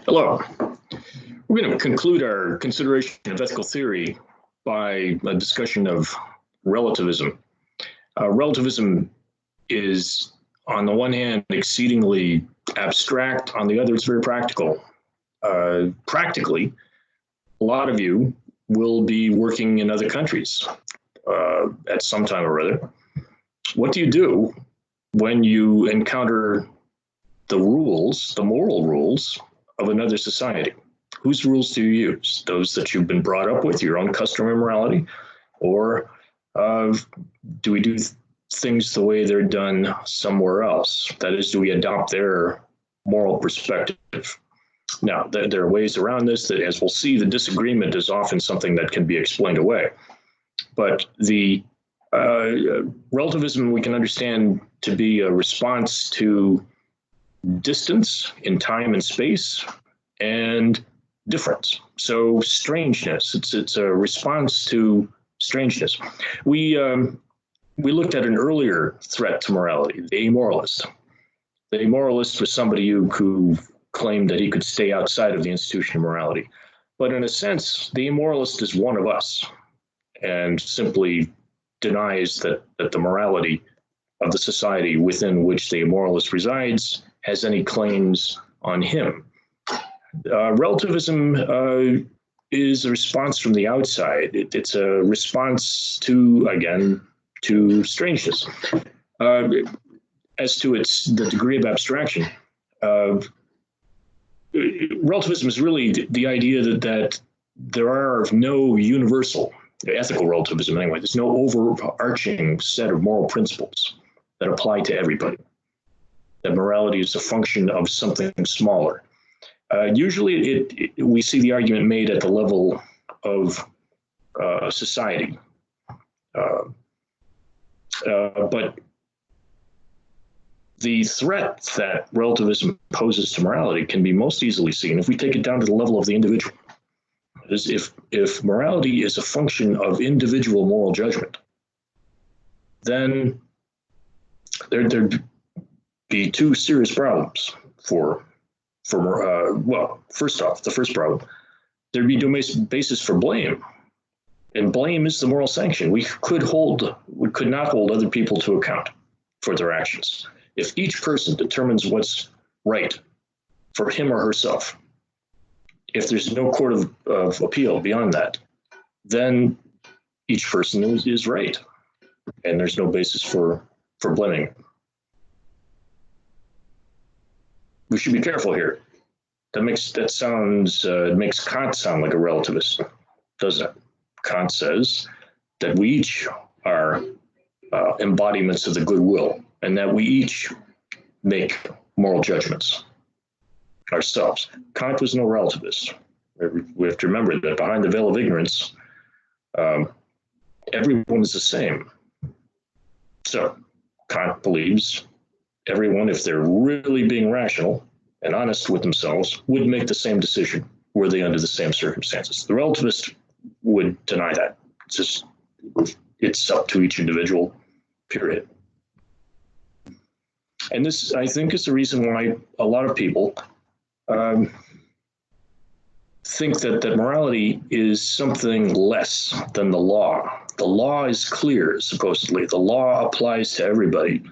Hello. We're going to conclude our consideration of ethical theory by a discussion of relativism. Relativism is, on the one hand, exceedingly abstract. On the other, it's very practical. Practically, a lot of you will be working in other countries at some time or other. What do you do when you encounter the rules, the moral rules of another society? Whose rules do you use? Those that you've been brought up with, your own customary morality? Or do we do things the way they're done somewhere else? That is, do we adopt their moral perspective? Now, there are ways around this that, as we'll see, the disagreement is often something that can be explained away. But the relativism we can understand to be a response to distance in time and space and difference. So strangeness, it's a response to strangeness. We looked at an earlier threat to morality, the amoralist. The amoralist was somebody who claimed that he could stay outside of the institution of morality. But in a sense, the amoralist is one of us and simply denies that the morality of the society within which the amoralist resides has any claims on him. Relativism is a response from the outside. It's a response to, again, to strangeness. As to the degree of abstraction, relativism is really the idea that there are no universal, ethical relativism anyway, there's no overarching set of moral principles that apply to everybody. That morality is a function of something smaller. Usually we see the argument made at the level of society. But the threat that relativism poses to morality can be most easily seen if we take it down to the level of the individual. As if morality is a function of individual moral judgment, then there'd be two serious problems well, first off, the first problem, there'd be no basis for blame. And blame is the moral sanction. We could not hold other people to account for their actions. If each person determines what's right for him or herself, if there's no court of appeal beyond that, then each person is right. And there's no basis for blaming. We should be careful here. It makes Kant sound like a relativist, doesn't it? Kant says that we each are embodiments of the goodwill, and that we each make moral judgments ourselves. Kant was no relativist. We have to remember that behind the veil of ignorance, everyone is the same. So Kant believes everyone, if they're really being rational and honest with themselves, would make the same decision were they under the same circumstances. The relativist would deny that. It's up to each individual, period. And this, I think, is the reason why a lot of people think that morality is something less than the law. The law is clear, supposedly. The law applies to everybody.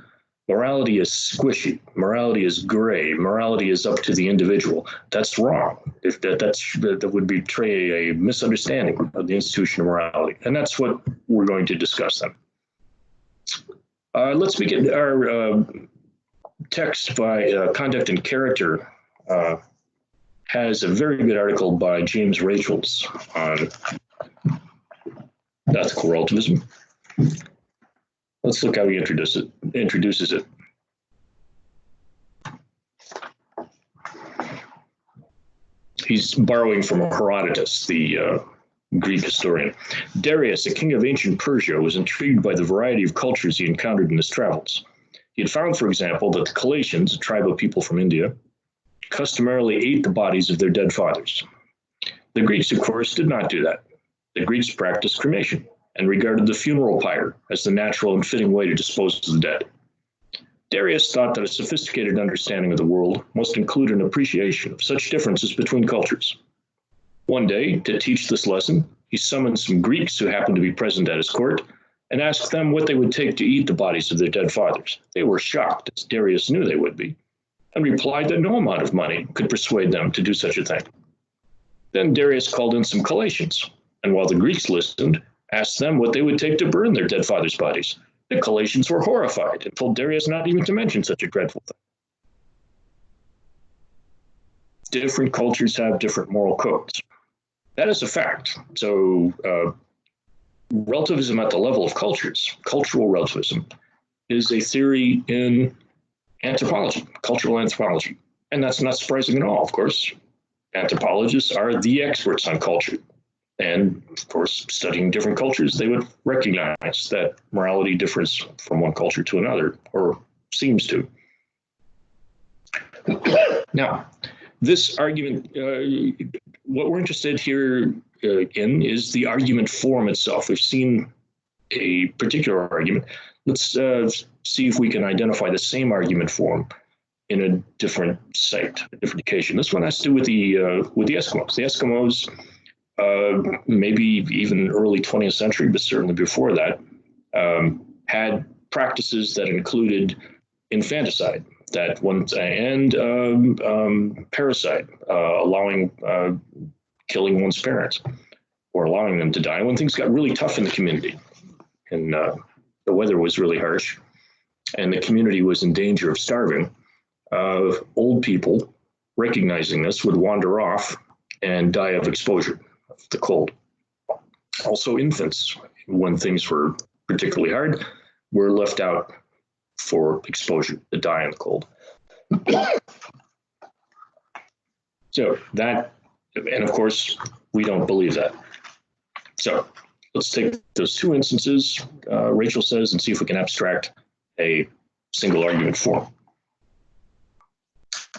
Morality is squishy. Morality is gray. Morality is up to the individual. That's wrong. That would betray a misunderstanding of the institution of morality. And that's what we're going to discuss then. Let's begin. Our text by Conduct and Character has a very good article by James Rachels on ethical relativism. Let's look how he introduces it. He's borrowing from Herodotus, the Greek historian. Darius, a king of ancient Persia, was intrigued by the variety of cultures he encountered in his travels. He had found, for example, that the Calacians, a tribe of people from India, customarily ate the bodies of their dead fathers. The Greeks, of course, did not do that. The Greeks practiced cremation and regarded the funeral pyre as the natural and fitting way to dispose of the dead. Darius thought that a sophisticated understanding of the world must include an appreciation of such differences between cultures. One day, to teach this lesson, he summoned some Greeks who happened to be present at his court and asked them what they would take to eat the bodies of their dead fathers. They were shocked, as Darius knew they would be, and replied that no amount of money could persuade them to do such a thing. Then Darius called in some Galatians, and while the Greeks listened, asked them what they would take to burn their dead fathers' bodies. The Galatians were horrified and told Darius not even to mention such a dreadful thing. Different cultures have different moral codes. That is a fact. So relativism at the level of cultures, cultural relativism, is a theory in anthropology, cultural anthropology. And that's not surprising at all, of course. Anthropologists are the experts on culture. And of course, studying different cultures, they would recognize that morality differs from one culture to another, or seems to. Now, this argument, what we're interested here in is the argument form itself. We've seen a particular argument. Let's see if we can identify the same argument form in a different site, a different occasion. This one has to do with the Eskimos. The Eskimos, maybe even early 20th century, but certainly before that, had practices that included infanticide, that one, and parricide, allowing killing one's parents or allowing them to die when things got really tough in the community, and the weather was really harsh, and the community was in danger of starving. Old people, recognizing this, would wander off and die of exposure, of the cold. Also, infants, when things were particularly hard, were left out for exposure to die in the cold. So that, and of course, we don't believe that. So let's take those two instances, Rachel says, and see if we can abstract a single argument form.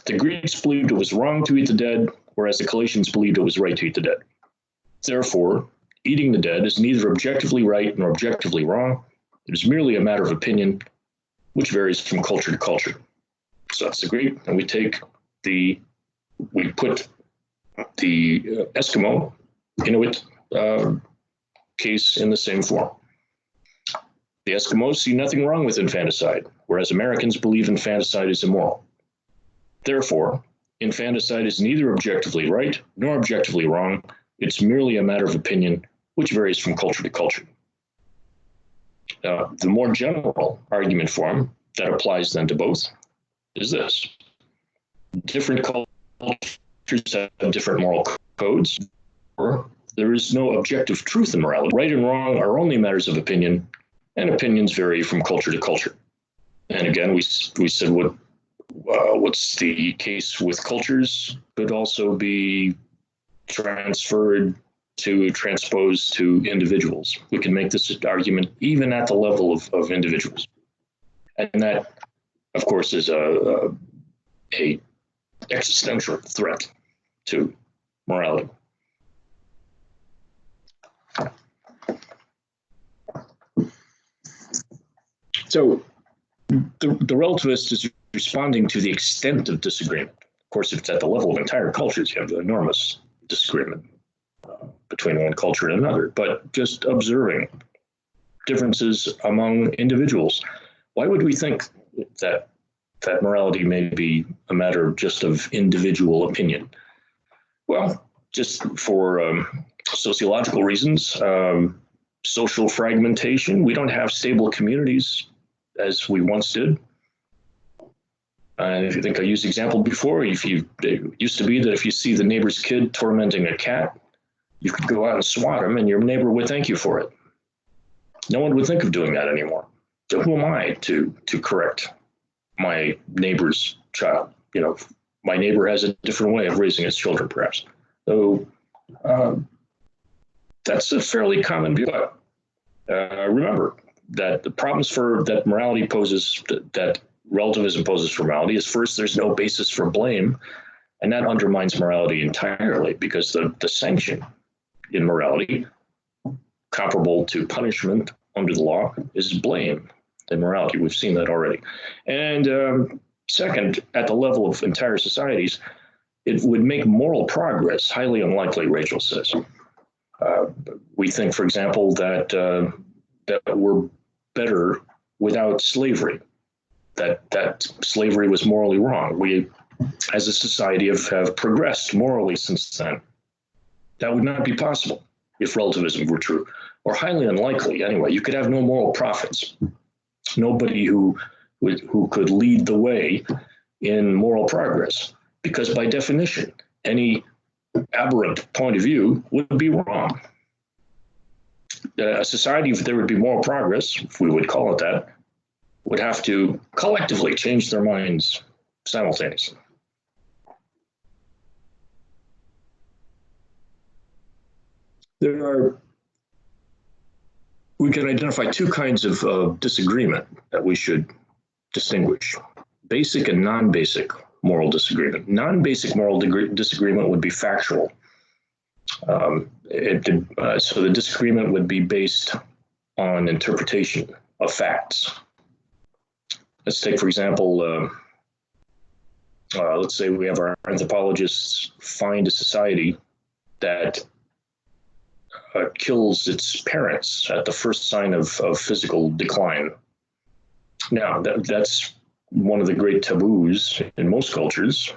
The Greeks believed it was wrong to eat the dead, whereas the Galatians believed it was right to eat the dead. Therefore, eating the dead is neither objectively right nor objectively wrong. It is merely a matter of opinion, which varies from culture to culture. So that's the Greek, and we put the Eskimo Inuit case in the same form. The Eskimos see nothing wrong with infanticide, whereas Americans believe infanticide is immoral. Therefore, infanticide is neither objectively right nor objectively wrong. It's merely a matter of opinion, which varies from culture to culture. The more general argument form that applies then to both is this. Different cultures have different moral codes, or there is no objective truth in morality. Right and wrong are only matters of opinion, and opinions vary from culture to culture. And again, we said what's the case with cultures could also be transposed to individuals. We can make this argument even at the level of individuals. And that, of course, is a existential threat to morality. So the relativist is responding to the extent of disagreement. Of course, if it's at the level of entire cultures, you have enormous disagreement between one culture and another, but just observing differences among individuals. Why would we think that morality may be a matter of individual opinion? Well, just for sociological reasons, social fragmentation. We don't have stable communities as we once did. And if you think I used the example before, it used to be that if you see the neighbor's kid tormenting a cat, you could go out and swat him and your neighbor would thank you for it. No one would think of doing that anymore. So who am I to correct my neighbor's child? You know, my neighbor has a different way of raising his children, perhaps. So that's a fairly common view. But remember that the problems that morality poses, that relativism poses for morality, is first, there's no basis for blame, and that undermines morality entirely, because the sanction in morality, comparable to punishment under the law, is blame. than morality. We've seen that already. And second, at the level of entire societies, it would make moral progress highly unlikely, Rachel says. We think, for example, that we're better without slavery, that slavery was morally wrong. We, as a society, have progressed morally since then. That would not be possible if relativism were true, or highly unlikely anyway. You could have no moral prophets, nobody who could lead the way in moral progress, because by definition, any aberrant point of view would be wrong. A society, if there would be moral progress, if we would call it that, would have to collectively change their minds simultaneously. We can identify two kinds of disagreement that we should distinguish: basic and non-basic moral disagreement. Non-basic moral disagreement would be factual. So the disagreement would be based on interpretation of facts. Let's take, for example, let's say we have our anthropologists find a society that kills its parents at the first sign of physical decline. Now, that's one of the great taboos in most cultures,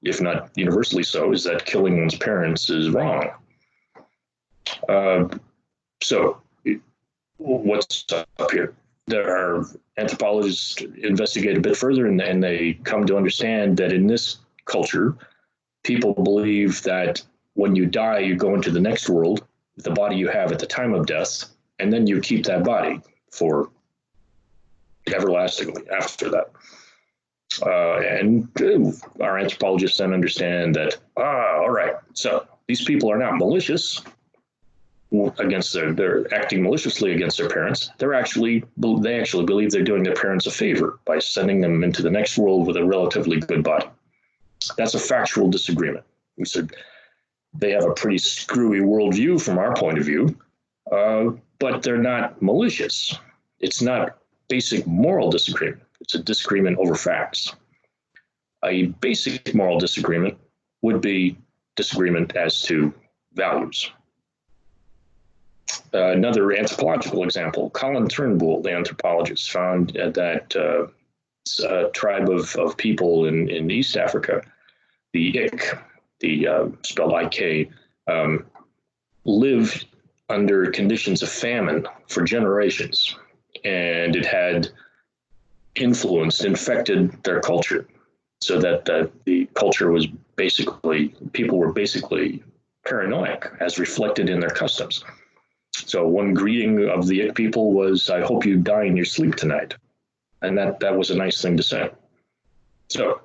if not universally so, is that killing one's parents is wrong. So what's up here? There are anthropologists investigate a bit further, and they come to understand that in this culture, people believe that when you die, you go into the next world with the body you have at the time of death, and then you keep that body everlastingly after that. And our anthropologists then understand that, all right, so these people are not malicious against they're acting maliciously against their parents. They actually believe they're doing their parents a favor by sending them into the next world with a relatively good body. That's a factual disagreement. We said they have a pretty screwy worldview from our point of view, but they're not malicious. It's not basic moral disagreement. It's a disagreement over facts. A basic moral disagreement would be disagreement as to values. Another anthropological example, Colin Turnbull, the anthropologist, found that a tribe of people in East Africa, the Ik, spelled I-K, lived under conditions of famine for generations, and it had infected their culture, so that the culture was people were basically paranoid, as reflected in their customs. So one greeting of the Ik people was, "I hope you die in your sleep tonight," and that was a nice thing to say. So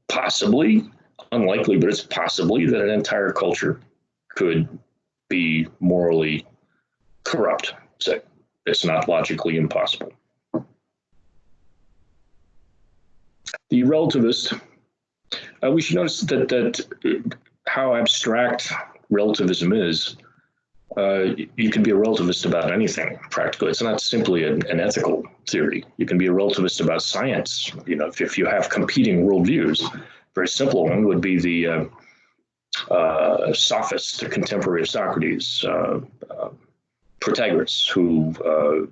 possibly, unlikely, but it's possibly that an entire culture could be morally corrupt. So it's not logically impossible. The relativist, we should notice that how abstract relativism is. You can be a relativist about anything practically. It's not simply an ethical theory. You can be a relativist about science. If you have competing worldviews, a very simple one would be the sophist, the contemporary of Socrates, Protagoras, who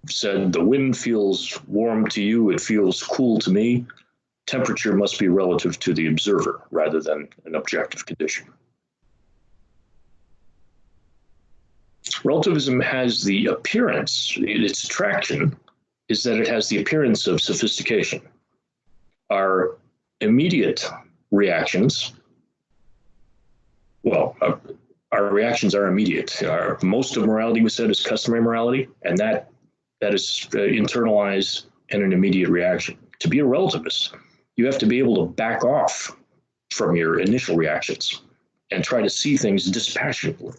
said, "The wind feels warm to you, it feels cool to me. Temperature must be relative to the observer rather than an objective condition." Relativism has the appearance, its attraction is that it has the appearance of sophistication. Our immediate reactions, our reactions are immediate. Most of morality, we said, is customary morality, and that is internalized and an immediate reaction. To be a relativist, you have to be able to back off from your initial reactions and try to see things dispassionately.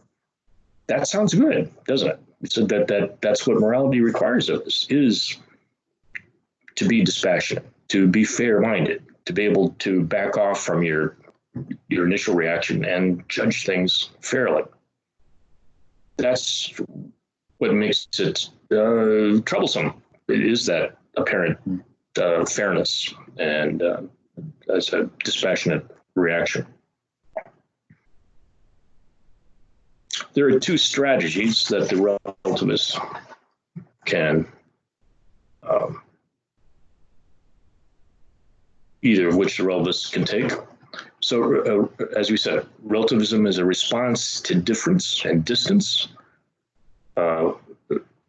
That sounds good, doesn't it? So that's what morality requires of us, is to be dispassionate, to be fair-minded, to be able to back off from your initial reaction and judge things fairly. That's what makes it troublesome is that apparent fairness and as a dispassionate reaction. There are two strategies that the relativists can, either of which the relativists can take. So, as we said, relativism is a response to difference and distance.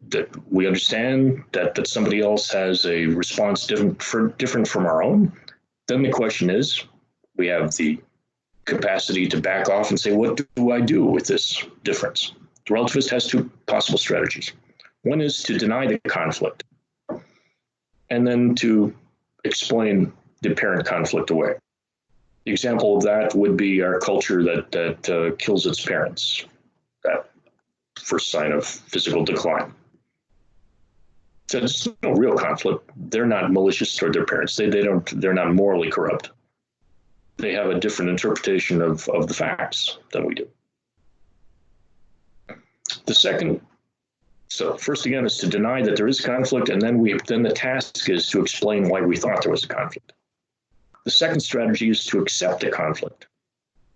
That we understand that somebody else has a response different from our own. Then the question is, we have the capacity to back off and say, what do I do with this difference? The relativist has two possible strategies. One is to deny the conflict, and then to explain the apparent conflict away. The example of that would be our culture that kills its parents, that first sign of physical decline. So there's no real conflict. They're not malicious toward their parents. They're not morally corrupt. They have a different interpretation of the facts than we do. The second, so first again, is to deny that there is conflict, and then the task is to explain why we thought there was a conflict. The second strategy is to accept the conflict,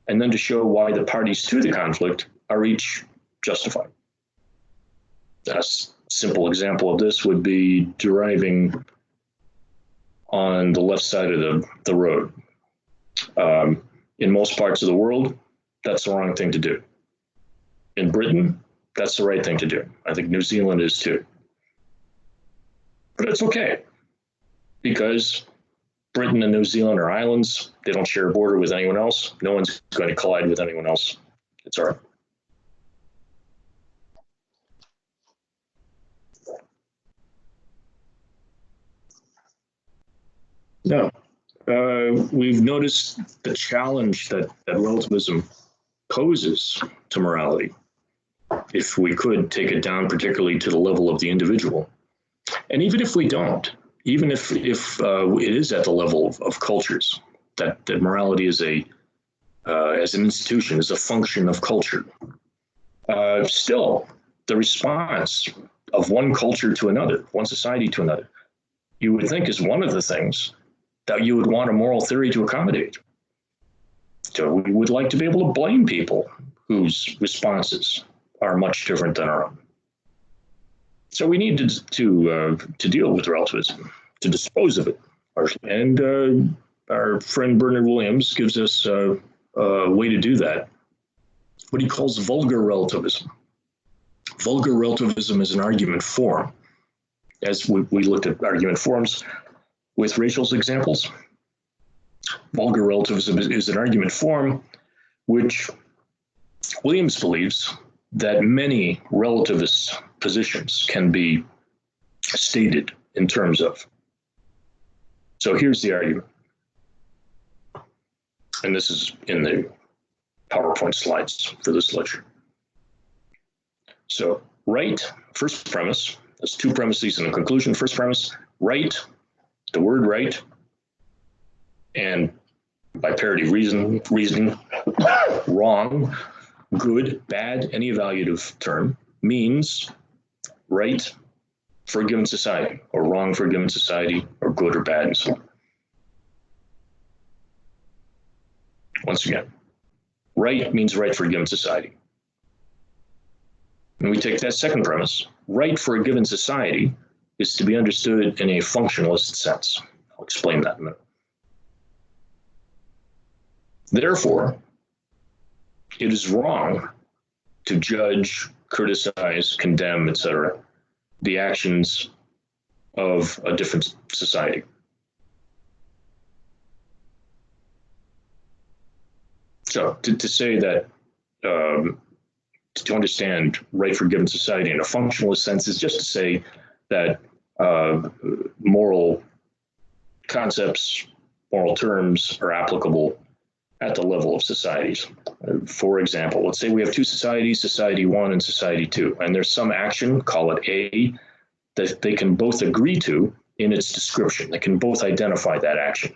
and then to show why the parties to the conflict are each justified. A simple example of this would be driving on the left side of the road. In most parts of the world, that's the wrong thing to do. In Britain, that's the right thing to do. I think New Zealand is too. But it's okay, because Britain and New Zealand are islands. They don't share a border with anyone else. No one's going to collide with anyone else. It's all right. Now, we've noticed the challenge that relativism poses to morality, if we could take it down particularly to the level of the individual. And even if we don't, even if it is at the level of cultures, that morality is as an institution, is a function of culture, still the response of one culture to another, one society to another, you would think is one of the things that you would want a moral theory to accommodate. So we would like to be able to blame people whose responses are much different than our own. So we need to deal with relativism, to dispose of it. And our friend Bernard Williams gives us a way to do that, what he calls vulgar relativism. Vulgar relativism is an argument form. As we looked at argument forms with Rachel's examples, vulgar relativism is an argument form which Williams believes that many relativist positions can be stated in terms of. So here's the argument. And this is in the PowerPoint slides for this lecture. So right, first premise, there's two premises and a conclusion. First premise, right, the word right, and by parity reasoning, wrong, good, bad, any evaluative term, means right for a given society, or wrong for a given society, or good or bad, and so on. Once again, right means right for a given society. And we take that second premise, right for a given society is to be understood in a functionalist sense. I'll explain that in a minute. Therefore, it is wrong to judge, criticize, condemn, etc., the actions of a different society. So to say that, to understand right for a given society in a functionalist sense is just to say that moral concepts, moral terms are applicable at the level of societies. For example, let's say we have two societies, Society 1 and Society 2, and there's some action, call it A, that they can both agree to in its description. They can both identify that action.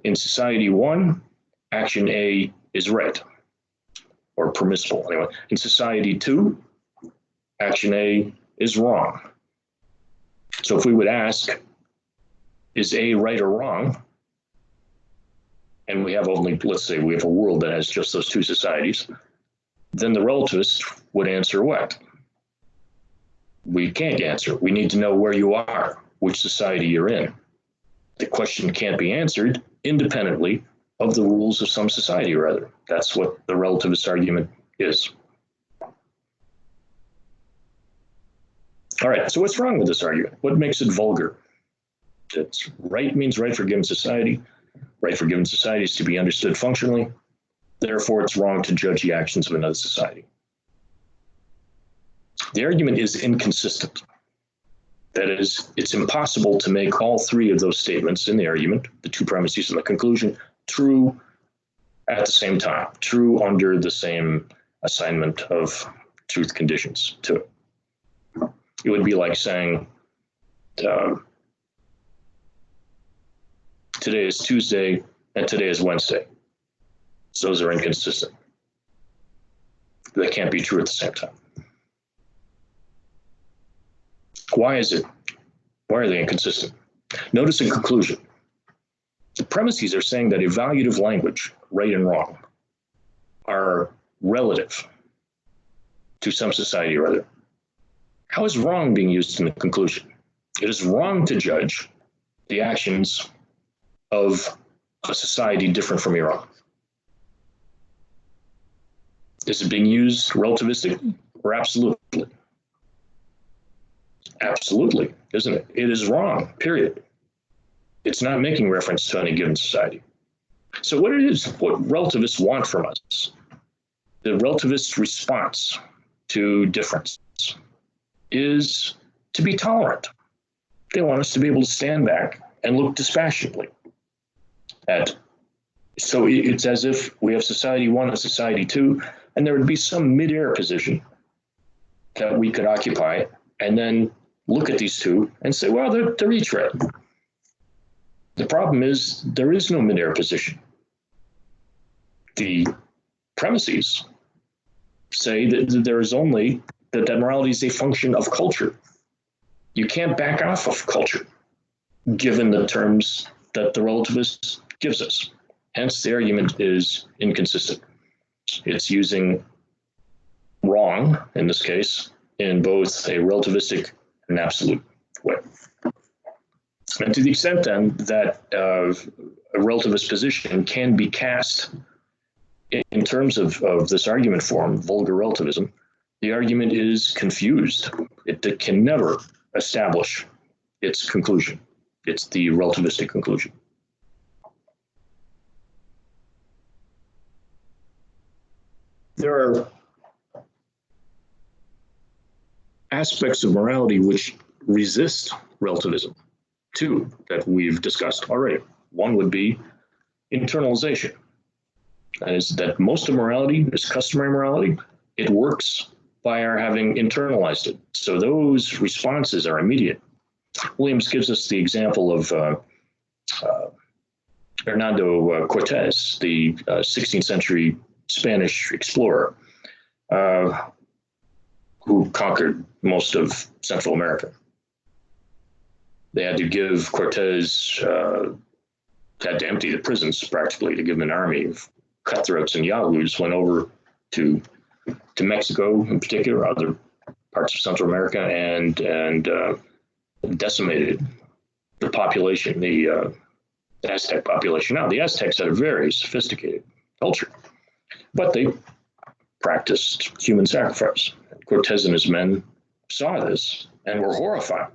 In Society 1, action A is right, or permissible anyway. In Society 2, action A is wrong. So if we would ask, is A right or wrong? And we have only, let's say we have a world that has just those two societies, then the relativist would answer what? We can't answer. We need to know where you are, which society you're in. The question can't be answered independently of the rules of some society or other. That's what the relativist argument is. All right, so what's wrong with this argument? What makes it vulgar? That right means right for a given society. Right for given society is to be understood functionally. Therefore, it's wrong to judge the actions of another society. The argument is inconsistent. That is, it's impossible to make all three of those statements in the argument, the two premises and the conclusion, true at the same time, true under the same assignment of truth conditions to it. It would be like saying, today is Tuesday and today is Wednesday. Those are inconsistent. They can't be true at the same time. Why is it? Why are they inconsistent? Notice in conclusion. The premises are saying that evaluative language, right and wrong, are relative to some society or other. How is wrong being used in the conclusion? It is wrong to judge the actions of a society different from your own. Is it being used relativistically or absolutely? Absolutely, isn't it? It is wrong, period. It's not making reference to any given society. So what relativists want from us, the relativist response to difference is to be tolerant. They want us to be able to stand back and look dispassionately at. So it's as if we have society one and society two, and there would be some mid-air position that we could occupy, and then look at these two and say, well, they're each right. The problem is there is no mid-air position. The premises say that there is only that morality is a function of culture. You can't back off of culture, given the terms that the relativist gives us. Hence, the argument is inconsistent. It's using wrong, in this case, in both a relativistic and absolute way. And to the extent, then, that a relativist position can be cast in terms of this argument form, vulgar relativism, the argument is confused. It can never establish its conclusion. It's the relativistic conclusion. There are aspects of morality which resist relativism, too, that we've discussed already. One would be internalization. That is, that most of morality is customary morality. It works by our having internalized it. So those responses are immediate. Williams gives us the example of Hernando Cortez, the 16th century Spanish explorer who conquered most of Central America. They had to give Cortez, had to empty the prisons practically to give him an army of cutthroats and yahoos, went over to Mexico in particular, other parts of Central America, and decimated the population, the Aztec population. Now, the Aztecs had a very sophisticated culture, but they practiced human sacrifice. Cortez and his men saw this and were horrified,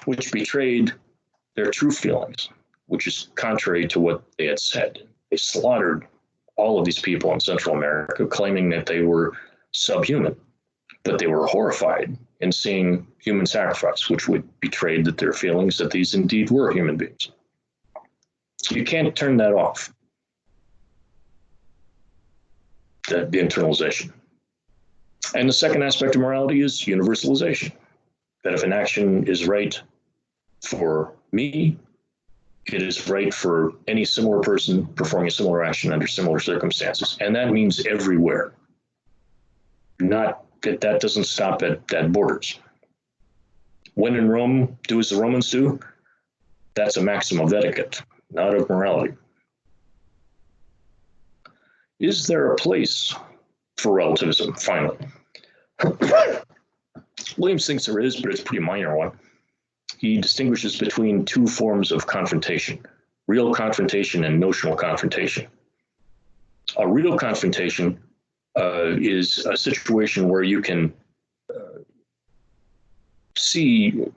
which betrayed their true feelings, which is contrary to what they had said. They slaughtered all of these people in Central America, claiming that they were subhuman, but they were horrified in seeing human sacrifice, which would betray that their feelings that these indeed were human beings. You can't turn that off, the internalization. And the second aspect of morality is universalization, that if an action is right for me, it is right for any similar person performing a similar action under similar circumstances. And that means everywhere. Not that doesn't stop at borders. When in Rome, do as the Romans do. That's a maxim of etiquette, not of morality. Is there a place for relativism, finally? Williams thinks there is, but it's a pretty minor one. He distinguishes between two forms of confrontation, real confrontation and notional confrontation. A real confrontation is a situation where you can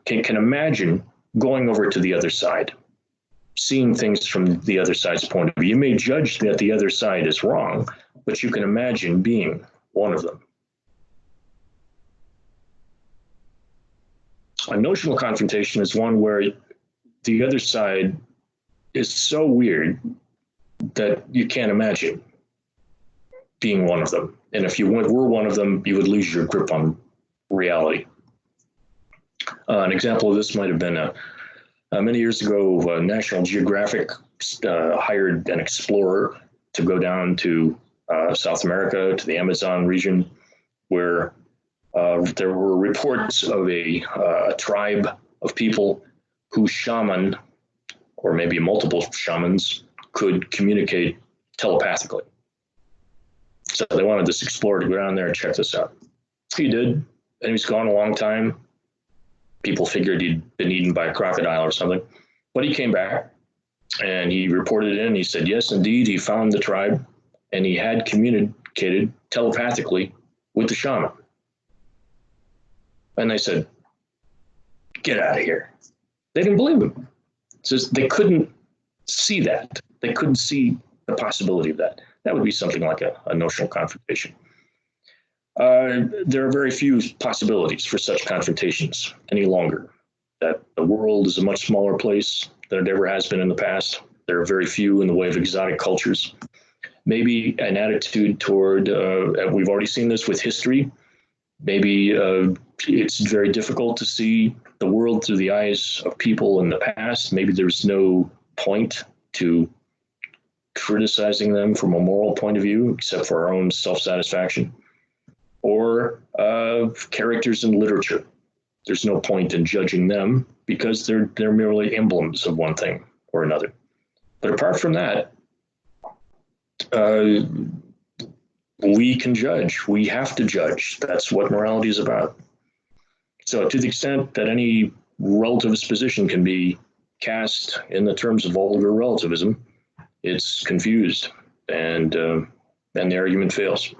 can imagine going over to the other side, seeing things from the other side's point of view. You may judge that the other side is wrong, but you can imagine being one of them. A notional confrontation is one where the other side is so weird that you can't imagine being one of them. And if you were one of them, you would lose your grip on reality. An example of this might have been many years ago, National Geographic hired an explorer to go down to South America, to the Amazon region, where there were reports of a tribe of people whose shaman, or maybe multiple shamans, could communicate telepathically. So they wanted this explorer to go down there and check this out. He did, and he was gone a long time. People figured he'd been eaten by a crocodile or something, but he came back and he reported it in. He said, yes, indeed, he found the tribe and he had communicated telepathically with the shaman. And they said, get out of here. They didn't believe him. It says they couldn't see that. They couldn't see the possibility of that. That would be something like a notional confrontation. There are very few possibilities for such confrontations any longer. That the world is a much smaller place than it ever has been in the past. There are very few in the way of exotic cultures. Maybe an attitude toward, we've already seen this with history. Maybe it's very difficult to see the world through the eyes of people in the past. Maybe there's no point to criticizing them from a moral point of view, except for our own self-satisfaction. Or characters in literature. There's no point in judging them because they're merely emblems of one thing or another. But apart from that, we can judge. We have to judge. That's what morality is about. So to the extent that any relativist position can be cast in the terms of vulgar relativism, it's confused and the argument fails.